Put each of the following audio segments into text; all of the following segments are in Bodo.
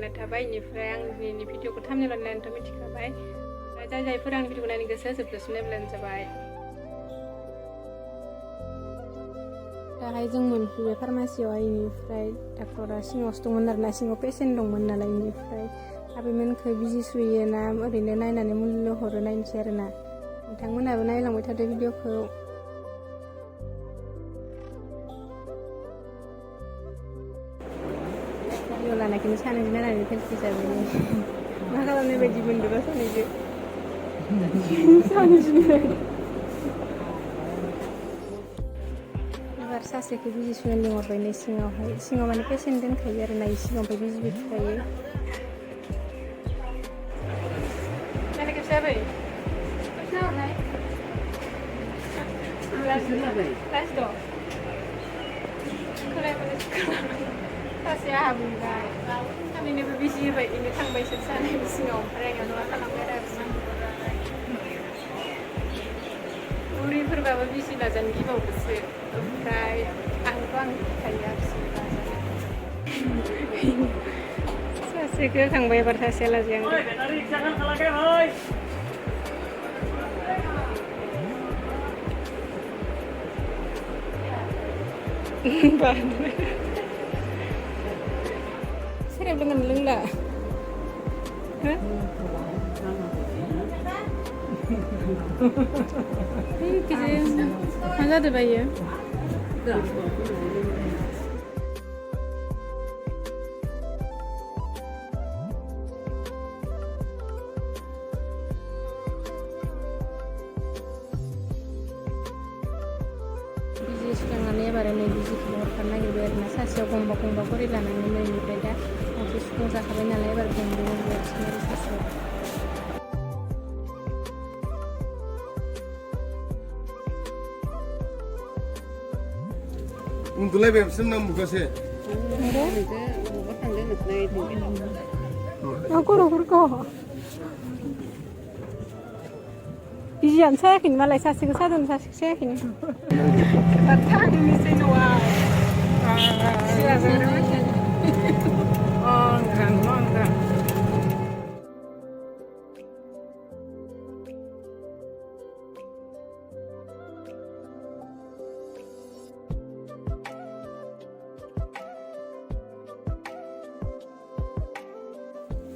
गोजोननाय थाबाय बेनिफ्राय आं दिनैनि भिडिअखौ थामनेल नायनानैथ' मिथिखाबाय ओमफ्राय जायफोर आंनि भिडिअखौ नायनो गोसो जोबजासिम नायब्लानो जाबाय। दाहाय जों मोनफैबाय फार्मासियाव इनिफ्राय डाक्टरा सिङावसो दंमोन आरोना सिङाव पेसेन्ट दंमोन नालाय इनिफ्राय आबैमोनखौ बिजि सुयो ना ओरैनो नायनानै मुलि हरो नायनोसै आरोना नोंथांमोनहाबो नायलांबाय थादो भिडिअखौ। भिडिअ लानायखौनो सानैजों नायनानै फेलफि जाबाय मा खालामनाय बायदि मोनदोंबा सानैजों एबार सासेखौ बिजि सुनो लिंहरबाय नै सिङाव माने पेसेन्ट दोनखायो आरो ना सिङावनिफ्राय बिजिबो थुखायो। सासे आंहा बुंबाय सानैनोबो बिजि होबाय बेनो थांबाय इसोर सानैबो सिङाव ओमफ्राय आङो मा खालामबाय आरो बुरिफोरबाबो बिजि लाजानो गिबावोसो ओमफ्राय आंथ' आं गिखायो आरो सासेखौ खांबाय एबार सासेया लाजों सेरेब लोंगोन लोंला मा जादों बायो बिजि सुखांनानै एबार नै बिजिखौ हरफानो नागिरबाय आरोना सासेयाव गंबा खरि लानानै नैनिफ्राय दा गंसे सुफुं जाखाबाय नालाय एबार गंब्रै लाखिनो आरो सासेयाव। उन्दुलायबायसो नाम बुगासे गथ'फोरखौ बिजियानो सायाखैनो मालाय सासेखौ सादों सासेखौ सायाखैनो थांनोसै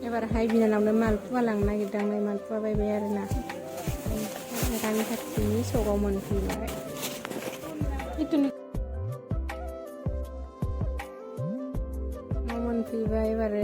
एबारहाय बिनानावनो मालपुवा लांनो नागिरदों आं मालपुवा बायबाय आरोना गामि खाथिनि सगाव मोनफैबाय मोनफैबाय एबारो